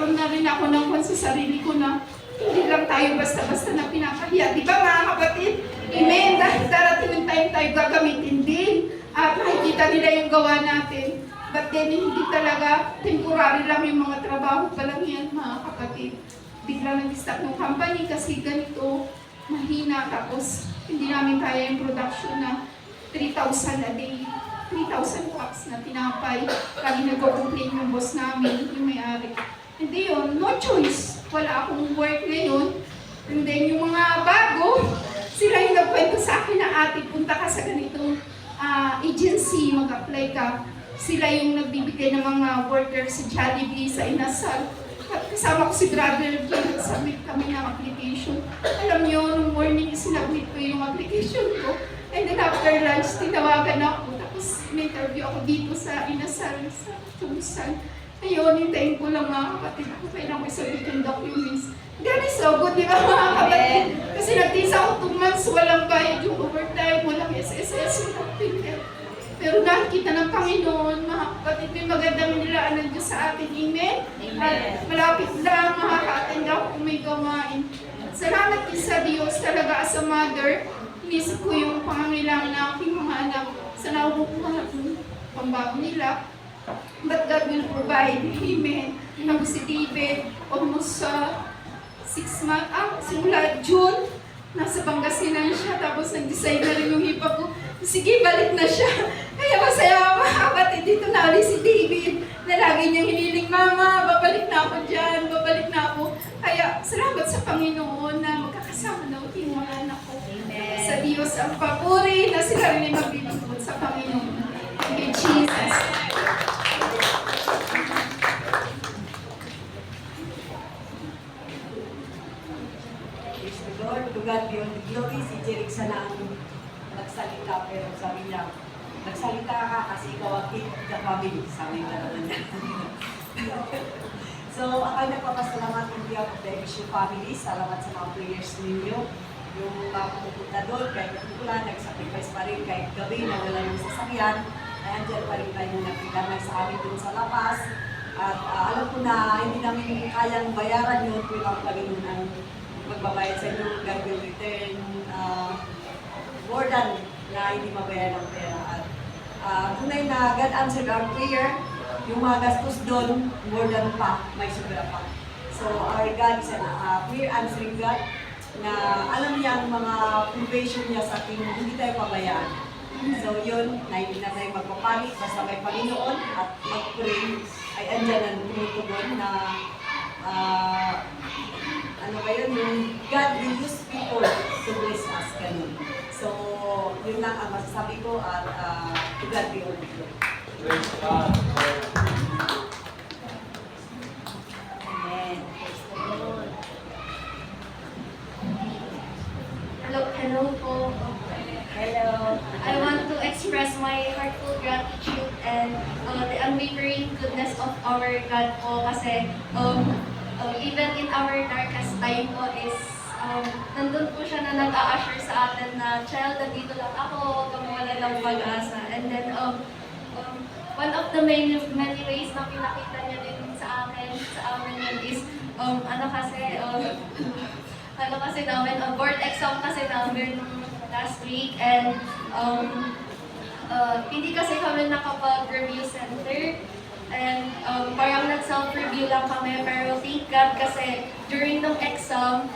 nagkakaroon na rin ako ng kwan sa sarili ko na hindi lang tayo basta-basta na pinapahiya. Di ba mga kapatid? Amen. Dahil darating yung time tayo gagamitin din. At nakikita nila yung gawa natin. But then, hindi talaga temporary lang yung mga trabaho pa lang yan, mga kapatid. Bigla nag-stop ng company kasi ganito, mahina. Tapos, hindi namin kaya yung production na 3,000 a day. 3,000 packs na tinapay. Lagi nag-complain yung boss namin, yung may-ari. Hindi yun, no choice. Wala akong work ngayon. And then yung mga bago, sila yung nagkwento sa akin na ate, punta ka sa ganitong agency, mag-apply ka. Sila yung nagbibigay ng mga workers sa Jollibee, sa Inasal. At kasama ko si Brother Jay, submit kami ng application. Alam niyo, nung morning sinabmit ko yung application ko. And then after lunch, tinawagan ako. Tapos may-interview ako dito sa Inasal, sa Tubusan. Ayun, hintayin ko lang mga kapatid ko. Kailangan ko isabit yung documents. God is so good, di ba mga kapatid? Kasi nagtisa ako 2 months, walang bayad yung overtime, walang SSS, walang PIL. Pero nakikita ng Panginoon, mga kapatid, may magandang nilaan ng Diyos sa atin. Amen? At malapit lang, makaka-attend ako kung may gawain. Salamat din sa Diyos talaga as a mother. Inisip ko yung pangangailangan ng aking mga anak sa nakukuha ng pambaon nila. But God will provide. Amen. Tapos si David, almost 6 months, simula June, nasa Pangasinan siya. Tapos nag-decide na rin yung hipa ko, sige, balik na siya. Kaya masaya mga kapatid, dito na ulit si David, na lagi niyang hiniling, Mama, babalik na ako dyan, babalik na ako. Kaya salamat sa Panginoon na magkakasama na ulit yung mga anak ko. Amen. Sa Diyos ang papuri na sila rin ay maglilingkod sa Panginoon. Thank you, Jesus. Lord, to God be all the glory. Si Jeric sana ang nagsalita, pero sabi niya, nagsalita ka kasi ikaw ang king of the family. Sabi niya naman niya. So, ako nagpapasalamat ng behalf of the MSU family. Salamat sa mga prayers ninyo. Yung mga pupunta doon, kahit ulan, nag-sacrifice pa rin, kahit gabi na wala yung sasakyan, ay andyan pa rin tayo nagkikamay sa amin doon sa lapas. At alam ko na hindi namin kayang bayaran yun, pero ang Panginoon ang magbabayad sa inyo, God will return more than na hindi mabayaran ng pera. At tunay na God answered our prayer, yung mga gastos doon, more than pa, may sobra pa. So our God is a prayer answering God na alam niya ang mga provision niya sa ating hindi tayo pabayaan. So yun, na hindi na tayo magpapanik, basta may Panginoon at mag-pray ay andyan ang tumutugon na ano ba yun, yung God will use people to bless us, ganun. So, yun lang ang masasabi ko at to God be all the glory. Praise God. Amen. Hello po. Hello. I want to express my heartfelt gratitude and the unwavering goodness of our God po kasi even in our darkest time po is nandun po siya na nag-a-assure sa atin na, child, nandito lang ako, huwag kang mawala ng pag-asa. And then, one of the many ways na pinakita niya din sa amin yun is, namin, board exam kasi namin last week, and hindi kasi kami nakapag-review center. And parang nag-self-review lang kami, pero thank God kasi during ng exam,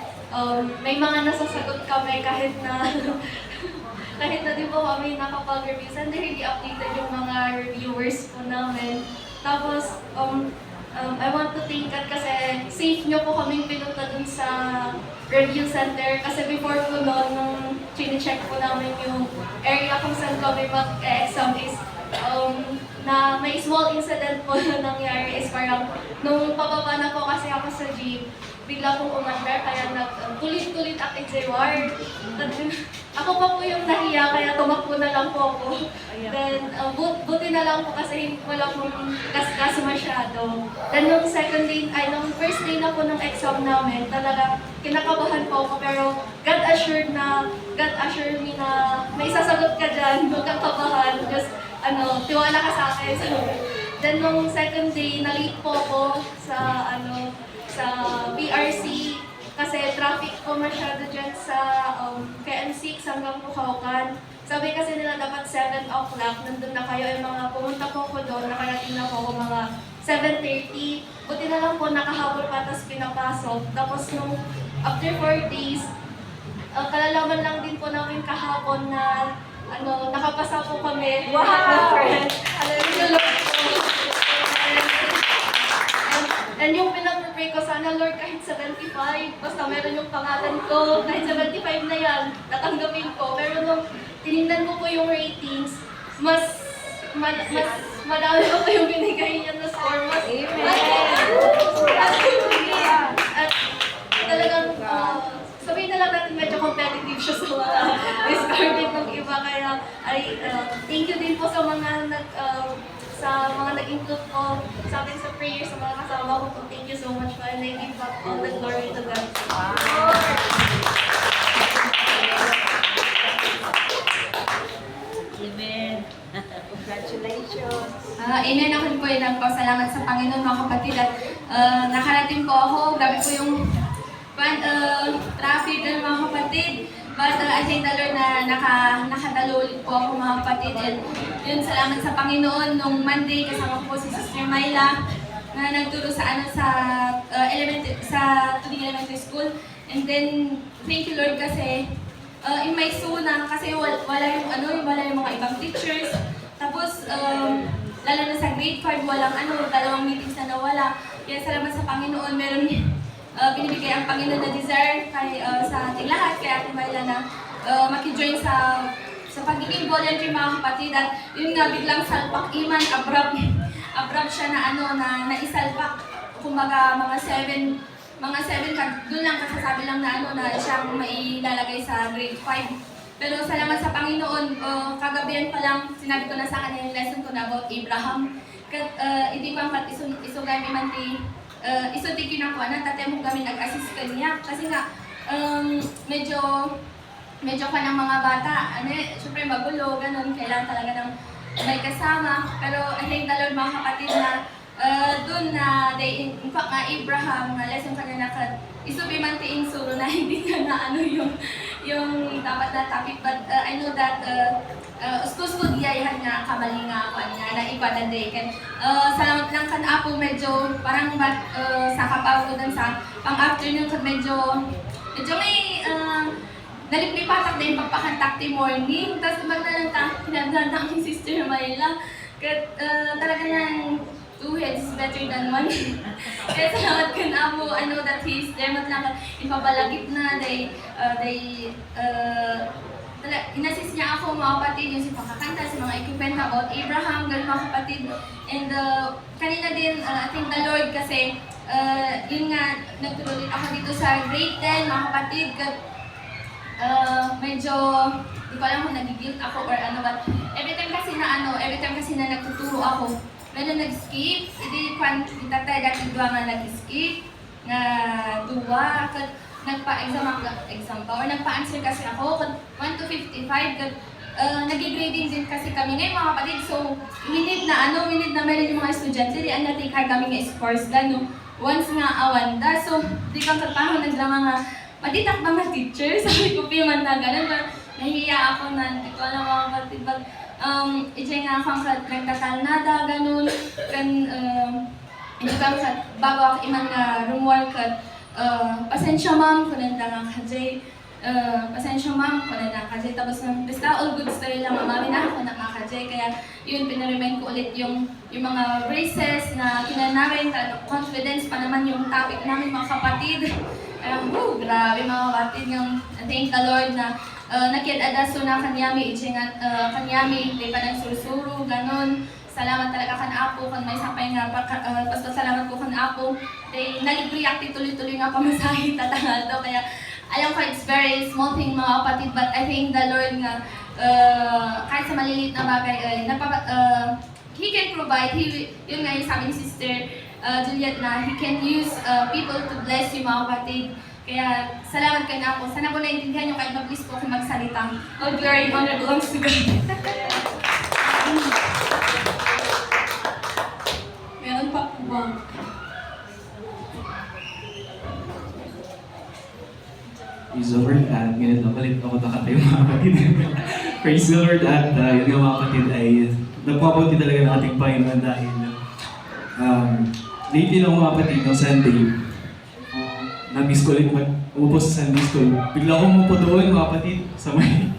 may mga nasasagot kami kahit na kahit na din po kami nakapag-review center, hindi updated yung mga reviewers po namin. Tapos, I want to thank God kasi safe nyo po kaming pinunta dun sa review center. Kasi before po noon, nung chine-check po namin yung area kung saan kami mag-exam is na may small incident po na nangyari is parang nung pababa na po kasi ako sa jeep, bigla pong umandar kaya nagtulit-tulit ang exawar. Ako pa po yung nahiya kaya tumakbo na lang po ako. Then buti na lang po kasi wala pong kas masyado. Then nung nung first day na po ng exam namin, talaga kinakabahan po ako pero God assured me na may sasagot ka dyan, huwag kang kabahan. Just tiwala ka sa akin. So, then nung second day, na-late po ako sa sa BRC kasi traffic po masyado dyan sa KM6 hanggang Bukawkan. Sabi kasi nila dapat 7 o'clock, nandun na kayo. Yung mga pumunta po ko doon, nakarating na po ako mga 7:30. Buti na lang po nakahabol pa, tapos pinapasok. Tapos nung after 4 days, kalalaman lang din po namin kahapon na nakapasa po kami. Wow! And yung pinag-pray ko, sana Lord kahit 75, basta meron yung pangalan ko, kahit 75 na yan, tatanggapin ko. Pero nung tinignan ko po yung ratings, mas madami pa po yung binigay niya na score. Mas, at talagang, sabihin na lang natin medyo competitive siya sa mga discarded ng iba. Kaya, thank you din po sa mga nag-include po sa akin sa prayer, sa mga kasama ko po. Thank you so much po, and I give back all the glory to God. Amen. Congratulations. Amen. Ako po ay nagpasalamat sa Panginoon, mga kapatid. At nakarating po ako. Grabe po yung traffic mga kapatid. But I thank the Lord na nakadalo ulit po ako, mga kapatid. And yun, salamat sa Panginoon. Nung Monday, kasama ko po si Sister Myla na nagturo sa Tuning Elementary School. And then, thank you Lord kasi in my Suna, kasi wala yung mga ibang teachers. Tapos, lalo na sa grade 5, walang dalawang meetings na nawala. Kaya salamat sa Panginoon, meron binibigay ang Panginoon na desire sa ating lahat. Kaya ako Myla na makijoin sa pagiging volunteer, mga kapatid. At yun nga, biglang salpak iman, abrupt siya na naisalpak. Kumbaga, mga 7, doon lang kasasabi lang na siyang mailalagay sa grade 5. Pero salamat sa Panginoon, kagabihan pa lang, sinabi ko na sa kanya yung lesson ko na about Abraham. Hindi ko ang isugay may manti, isutikin ako, tatay mo kami nag-assist kanya. Kasi nga, medyo ka ng mga bata, syempre magulo, ganun, kailangan talaga ng may kasama. Pero I thank the Lord, mga kapatid, na doon na in fact nga Abraham, lesson kanya na isubi man tiin suro na hindi na yung dapat na topic. But I know that ustos-ustos diyayahan nga kamali nga ako niya na iba na day. Salamat lang kan ako, medyo parang sa kapagudan sa pang-afternoon kad medyo may naliplipatak na yung pagpakantakti morning. Tapos maglalanta, pinagdadang yung Sister Myla. Talaga nang 2 heads is better than 1. Kaya salamat ka na po. I know that he is there. Matlang ipabalagip na. Inassist niya ako, mga kapatid, yung si pagkakanta, si mga equipment about Abraham, ganun mga kapatid. And kanina din, I thank the Lord kasi yun nga, nagtuloy ako dito sa grade 10, mga kapatid. Medyo, di ko alam kung nag-guilt ako or ano, but every time kasi na nagtuturo ako, meron nag-skip, hindi tatay dati dua nga nag-skip, nga duwa, nagpa-exam pa, or nagpa-answer kasi ako, 1 to 55, nag-grading din kasi kami ngayon, mga kapatid. So, minute na meron yung mga estudyante, di natin kami nga scores gano. Once nga awanda, so di kang katahon naglama nga, matitak ba nga teacher? Sabi ko piman na gano'n, but nahiya ako na, hindi ko alam mga kapatid, but ito nga akong nagtatalnada, gano'n, ito kang bago ako iman nga room work, pasensya ma'am, kunan lang ang kajay, pasensya ma'am, kunan lang ang kajay, tapos basta all good story lang, mamami na ako ng kajay, kaya yun, pinaremind ko ulit yung mga races na kinanamin, confidence pa naman yung topic namin, mga kapatid. Grabe mga kapatid, yung thank the Lord na nakit-adaso na kanyami, kanyami, di pa ng sursuro, ganun. Salamat talaga kan Apo, kan may sampay nga, basta salamat po kan Apo. Nag-react tuloy-tuloy nga pamasahin tatangal to, kaya alam ko it's very small thing mga kapatid, but I thank the Lord nga kahit sa maliliit na bagay, He can provide, yun nga yung sabi ni Sister Juliet na He can use people to bless you mga kapatid. Kaya salamat kayo na ako. Sana po naintindihan nyo kahit mag-please po ako magsalita. All glory and honor belongs to God. Meron pa po ba? Praise the Lord at ngayon na ulit ako nakatayo mga kapatid. Praise the Lord at yun nga mga kapatid ay nagpapunti talaga ng ating Panginoon dahil lately lang mga kapatid ng Sunday, na-miss ko ulit umupo sa Sunday school. Bigla akong umupo doon mga kapatid sa may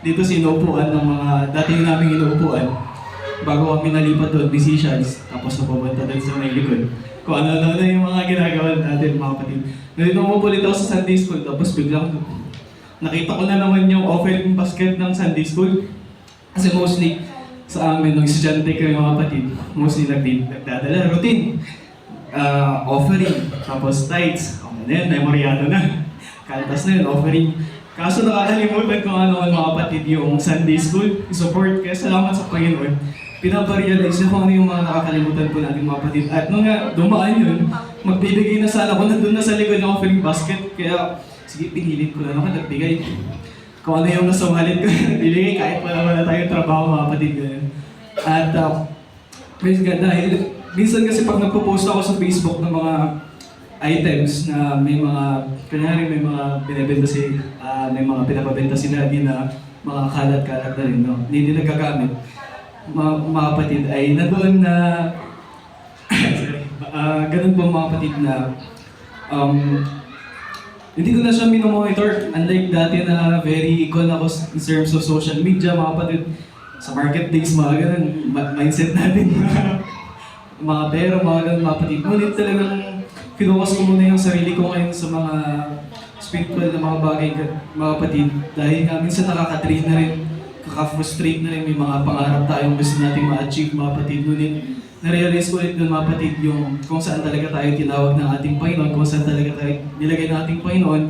dito sinuupuan ng mga dating naming inuupuan bago kami nalipat doon, decisions, tapos napupunta doon sa may likod. Kung ano-ano na yung mga ginagawa natin mga kapatid. Ngayon umupo ulit ako sa Sunday school, tapos biglang nakita ko na naman yung offering basket ng Sunday school. Kasi mostly sa amin, nung estudyante kami mga kapatid, mostly nagdadala, routine. Offering, tapos tithes, okay na yun, memoryado na. Kaltas na yun, offering. Kaso nakakalimutan ko ano mga kapatid yung Sunday school, support, kaya salamat sa Panginoon. Pinaparealize na kung ano yung mga nakakalimutan po natin mga kapatid. At nung nga dumaan yun, magbibigay na sana ako nandun na sa likod ng offering basket. Kaya sige, pinilit ko na naman nagbigay. Kung ano yung nasa wallet ko, nagbibigay kahit wala tayong trabaho mga kapatid. Ganyan. At praise God, dahil minsan kasi pag nagpo-post ako sa Facebook ng mga items na may mga, kanyari may mga binibenta may mga pinapabenta si Daddy na mga kalat-kalat na rin, no? Hindi nagagamit. Mga kapatid ay nandoon na, ganun po mga kapatid na, hindi ko na siya minomonitor. Unlike dati na very icon ako in terms of social media, mga kapatid, sa marketplace, mga ganun, mindset natin, mga pera, mga ganun, mga kapatid. Ngunit talagang finokus ko muna yung sarili ko ngayon sa mga spiritual na mga bagay, mga kapatid. Dahil nga minsan nakaka-drain na rin, kaka-frustrate na rin, may mga pangarap tayong gusto nating ma-achieve, mga kapatid. Ngunit na-realize ko ulit ng mga kapatid yung kung saan talaga tayo tinawag ng ating Panginoon, kung saan talaga tayo nilagay ng ating Panginoon.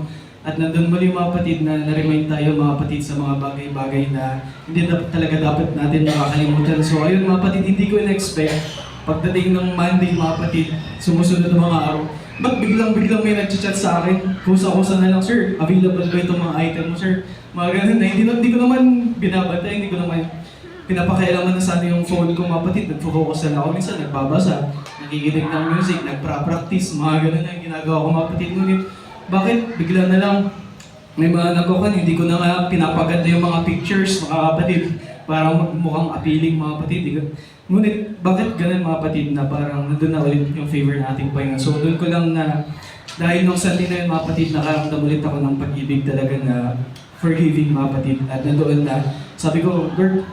At nandun muli mga kapatid na na-remind tayo mga kapatid sa mga bagay-bagay na hindi talaga dapat natin makakalimutan. So ayun mga kapatid, hindi ko in-expect pagdating ng Monday mga kapatid, sumusunod ng mga araw, ba't biglang may nag-chat sa akin? Kusa-kusa na lang, sir, available ba itong mga item mo, sir? Mga ganun na, hindi ko naman binabantay, hindi ko naman pinapakialaman na sana yung phone ko mga kapatid. Nag-focus na ako, minsan nagbabasa, nakikinig ng music, nagpa-practice, mga ganun na yung ginagawa ko mga kapatid. Ngunit, bakit bigla na lang may mga nagkukan, hindi ko na nga pinapaganda yung mga pictures mga kapatid. Parang mukhang appealing mga kapatid. Ngunit, bakit ganun mga kapatid na parang nandun na ulit yung favor na ating Panginoon? So, doon ko lang na, dahil nung Sunday na yun mga kapatid, nakaramdam ulit ako ng pag-ibig talaga na forgiving mga kapatid. At nandoon na, sabi ko, Lord,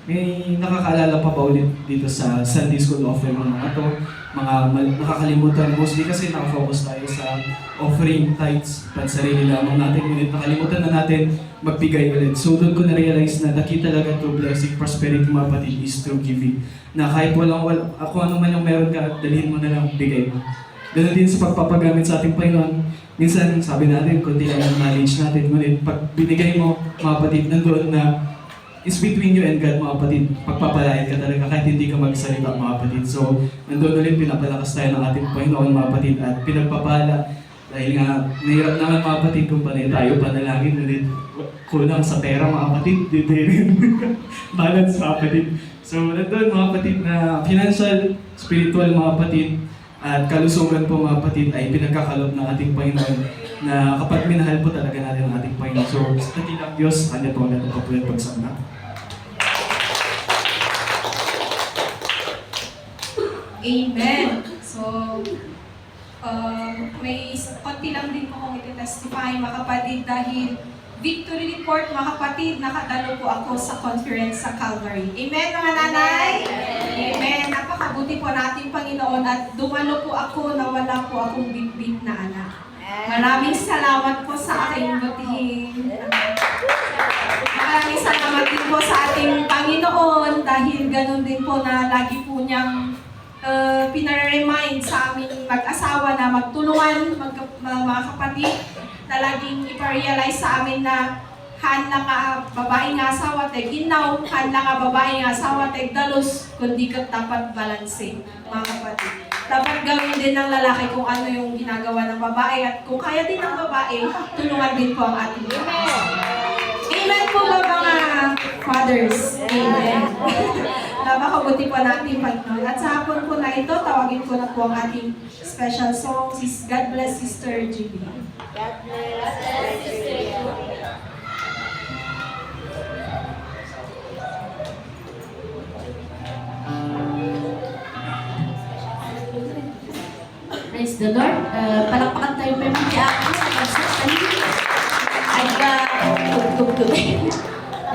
may nakakaalala pa ba ulit dito sa Sunday School offering mga to? Mga nakakalimutan, mostly kasi nakafocus tayo sa offering tithes, pansarili lamang natin. Ngunit nakalimutan na natin magbigay ulit. So doon ko na-realize na the key talaga to blessing, prosperity mga kapatid is through giving. Na kahit kung ano man yung meron ka, dalhin mo na lang bigay mo. Ganun din sa pagpapagamit sa ating Panginoon. Minsan sabi natin, kundi lang yung knowledge natin. Ngunit pag binigay mo mga kapatid, nandoon na it's between you and God mga kapatid. Pagpapalain ka talaga kahit hindi ka magsalita mga kapatid. So, nandun ulit pinapalakas tayo ng ating Panginoon mga kapatid at pinagpapala. Dahil nga, nahirap naman mga kapatid kung panay tayo panalangin ulit. Kulang sa pera mga kapatid. Dito rin. Balance mga kapatid. So, nandun mga kapatid na financial, spiritual mga kapatid at kalusugan po mga kapatid ay pinagkakalob ng ating Panginoon na kapag minahal po talaga natin ang ating Panginoon. So, sa dakilang Diyos, kanya po natin po yung pagsama. Amen. So, may konti lang din po kong iti-testify mga kapatid dahil victory report mga kapatid, nakatalo po ako sa conference sa Calvary. Amen mga nanay? Amen. Napakabuti po natin Panginoon at dumalo po ako na wala po akong bitbit na anak. Maraming salamat po sa aking butihin. Maraming salamat din po sa ating Panginoon dahil ganun din po na lagi po niyang pinare-remind sa aming mag-asawa na magtulungan, mga kapatid, na laging iparealize sa amin na han lang nga babae nga asawa teg ginaw, han lang nga babae nga asawa teg dalos, kundi ka dapat balanse, mga kapatid. Dapat gawin din ng lalaki kung ano yung ginagawa ng babae at kung kaya din ng babae, tulungan din po ang ating asawa. Amen po ba mga fathers? Amen. Napakabuti po natin Panginoon. At sa hapon po na ito, tawagin ko na po ang ating special song, God Bless Sister Julie. Praise the Lord. Palakpakan tayo pa yung ako sa pagsasalita.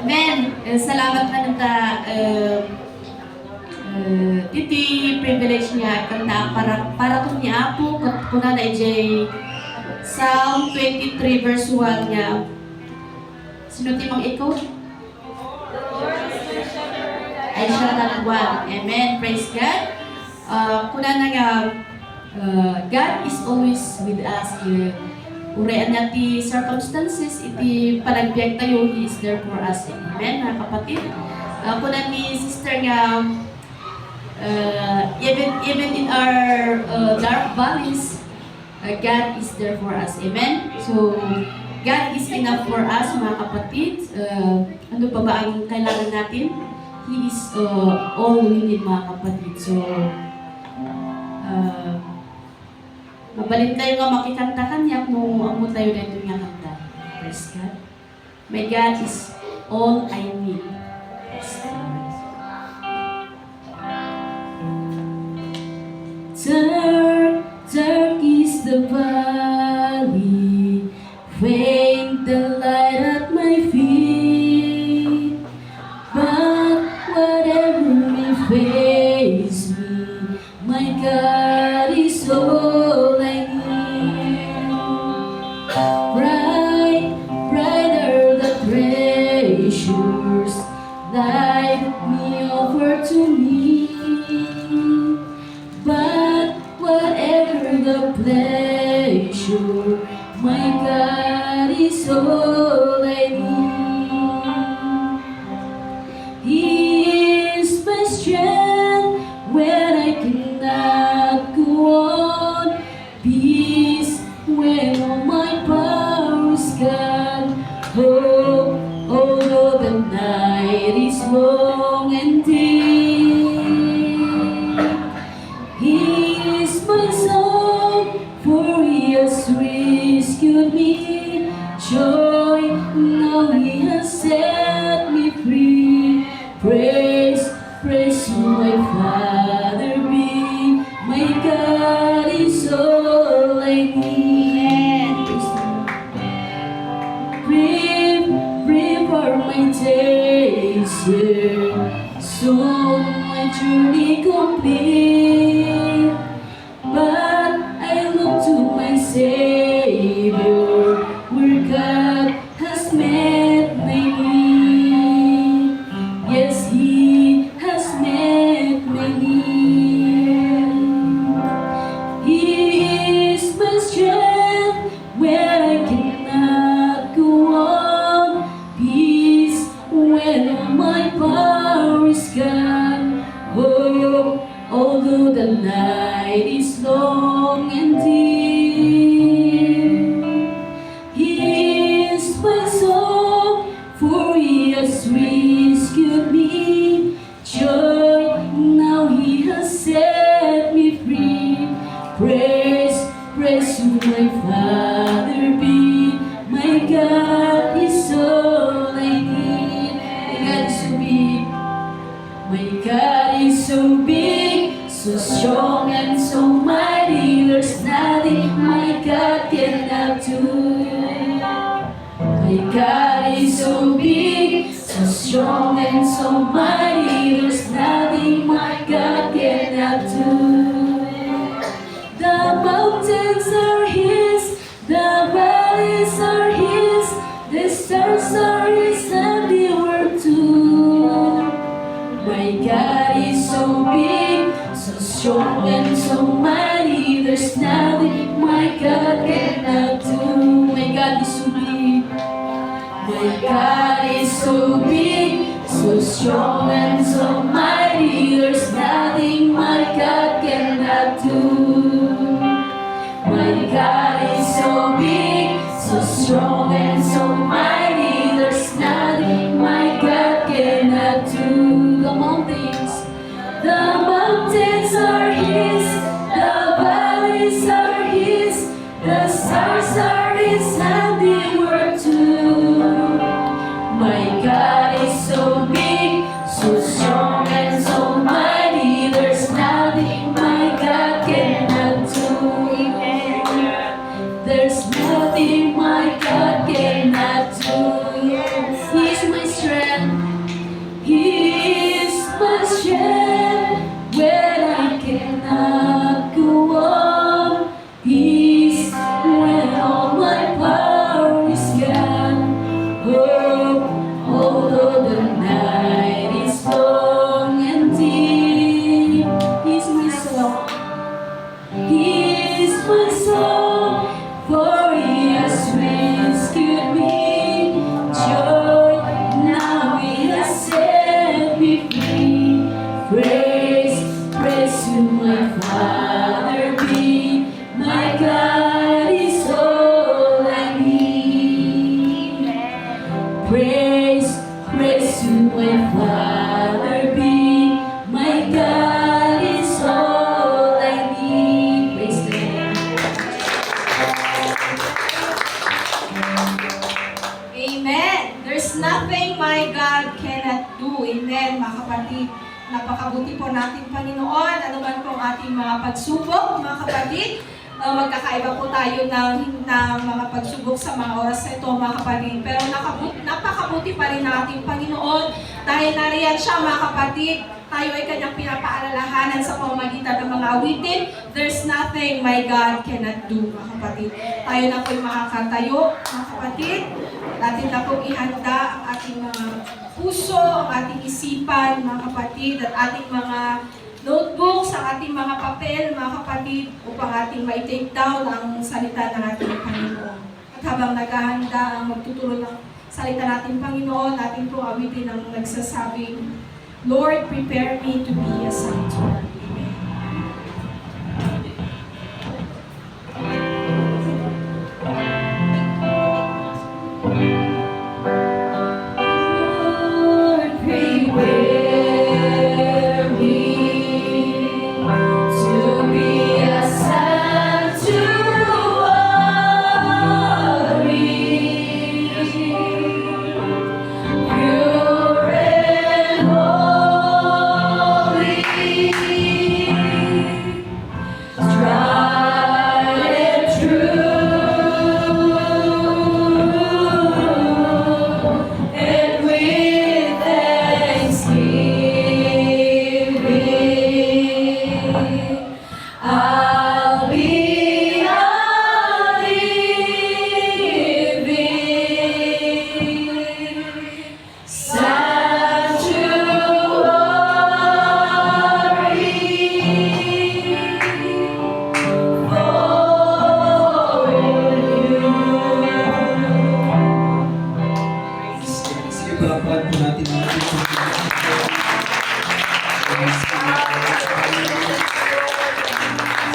Amen. Salamat na nanta titi privilege niya kanta para kung niya po kuna na ijay Psalm 23 verse 1 niya. Sino timang ikaw? Ay siya talagwan. Amen. Praise God. Kuna na nga God is always with us. Urayan niya ti circumstances, iti panagbiag tayo, He is there for us. Amen, mga kapatid. Kuna ni sister nga, even in our dark valleys, God is there for us. Amen. So, God is enough for us, mga kapatid. Ano pa ba ang kailangan natin? He is all we need, mga kapatid. So, mabalin tayo nga makikanta kanya kung amo tayo na ito nga kanta. Praise God. My God is all I need. Praise God. Dark is the valley, faint the light at my feet. But whatever may face me, my God is all I need. Brighter the treasures life me offer to me. But whatever the pleasure, my God is all I need. He is my strength when I cannot go on. Peace when all my power is gone. Hope, although the night is long and deep. He is my song, for He has rescued me. Joy, now He has set me free. Praise to my Father be. My God is all I need. Breathe for my days here, soon my journey complete. But I look to my Savior, where God has met my need. Yes, He has met my need. He is my strength where I cannot go on. Peace when all my power is gone. Hope, although the night is long and deep. He is my song, for He has rescued me. Joy, now He has set me free. Praise to my Father be. My God is all I need. My God is so big, so strong and so mighty. There's nothing my God cannot do. My God is so big, so strong and so mighty. There's nothing my God cannot do. The mountains are His, the valleys are His, the stars are His handiwork too. My God is so big, so strong and so mighty. There's nothing my God cannot do. My God is so big. My God is so big, so strong and so mighty. There's nothing my God cannot do. My God is so big, so strong and so mighty. There's nothing The stars are His handiwork too. My God is so big, so strong and so mighty. There's nothing my God cannot do. There's nothing my God cannot do. He's my strength. He is my strength when I cannot go on. He's when all my power is gone. Oh, although the night is long and deep, He's my song. He is my song, for He has rescued me. Joy, now He has set me free. Praise, praise to my Father be. My God is all I need. Praise, praise to my Father be. My God is all I need. Praise the Lord. Amen. There's nothing my God cannot do. Amen, mga kapatid. Napakabuti po natin, Panginoon. Ano man po ang ating mga pagsubok, mga kapatid. Magkakaiba po tayo ng mga pagsubok sa mga oras na ito, mga kapatid. Pero napakabuti pa rin ng ating Panginoon. Dahil nariyan siya, mga kapatid. Tayo ay kanyang pinapaalalahanan sa pamamagitan ng mga awitin. There's nothing my God cannot do, mga kapatid. Tayo na po'y makakatayo, mga kapatid. Natin na pong ihanda ang ating mga puso, ang ating isipan, mga kapatid, at ating mga notebooks, ang ating mga papel, mga kapatid, upang ating mai-take down ang salita ng ating Panginoon. At habang naghahanda ang magtuturo ng salita natin, Panginoon, natin pong awitin ang nagsasabing, Lord, prepare me to be a sanctuary. Lord, prepare me to be a sanctuary, pure and holy, tried and true, and with thanksgiving, I'll be a living sanctuary. Sige, palakpakan po natin ang ating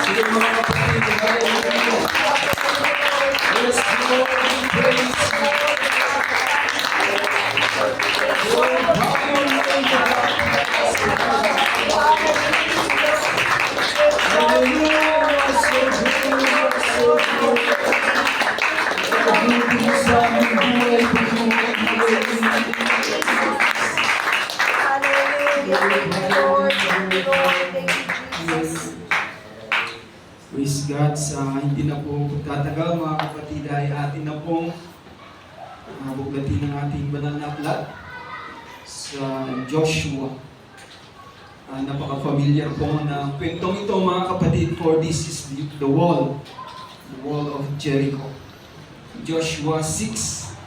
Sige mga kapatid, hallelujah. Yes, Lord, we praise you. Lord, hallelujah. Hallelujah, so good, so good. Hallelujah sa aming buhay, Panginoon. Praise God, sa hindi na po tatagal mga kapatid ay atin na pong buglatin ng ating banal na aklat sa Joshua. Napaka-familiar po ng kwentong ito mga kapatid, for this is the wall of Jericho. Joshua 6,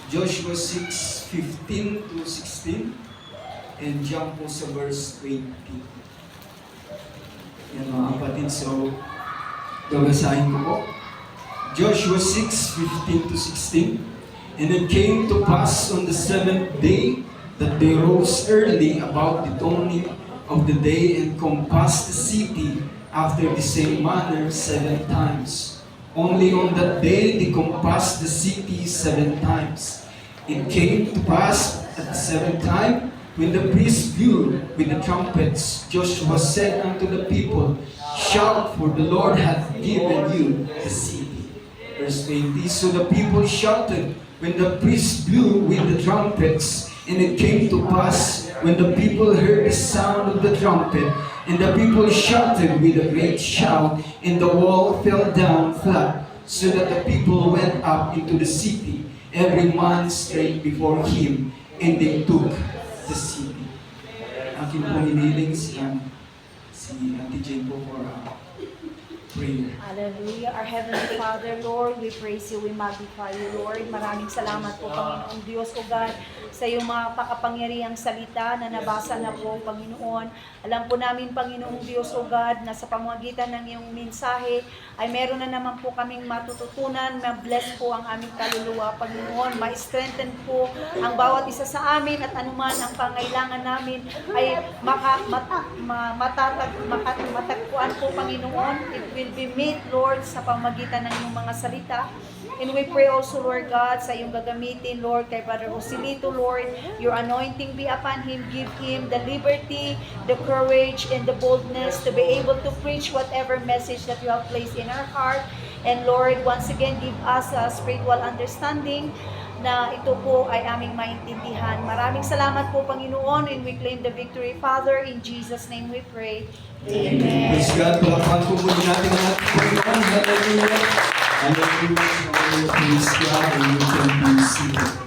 Joshua 6:15 to 16, and jump po sa verse 20. Yan mga kapatid, so babasahin ko po. Joshua 6:15 to 16. And it came to pass on the seventh day that they rose early about the dawning of the day and compassed the city after the same manner 7 times. Only on that day they compassed the city 7 times. It came to pass at the 7th time When the priests blew with the trumpets, Joshua said unto the people, Shout, for the Lord hath given you the city. Verse 20, so the people shouted when the priests blew with the trumpets. And it came to pass, when the people heard the sound of the trumpet, and the people shouted with a great shout, and the wall fell down flat, so that the people went up into the city, every man straight before him, and they took the city. Akin po hiniling si Auntie Jane po for prayer. Hallelujah. Our Heavenly Father, Lord, we praise you, we magnify you, Lord. Maraming salamat po, Panginoong Diyos, O God, sa iyong mga pakapangyarihang salita na nabasa na po, Panginoon. Alam po namin, Panginoong Diyos, O God, na sa pamamagitan ng iyong mensahe ay meron na naman po kaming matututunan, ma-bless po ang aming kaluluwa, Panginoon. Ma-strengthen po ang bawat isa sa amin at anuman ang pangailangan namin ay matagpuan po, Panginoon. It will be made, Lord, sa pamamagitan ng iyong mga salita. And we pray also, Lord God, sa iyong gagamitin, Lord, kay Brother Joselito, Lord, your anointing be upon him. Give him the liberty, the courage, and the boldness to be able to preach whatever message that you have placed in our heart. And Lord, once again, give us a spiritual understanding na ito po ay aming maintindihan. Maraming salamat po, Panginoon, and we claim the victory, Father. In Jesus' name we pray. Amen. Praise God, palakpan po muli natin ang ating Panginoon. Hallelujah. Hallelujah. Praise God, and you can be seated.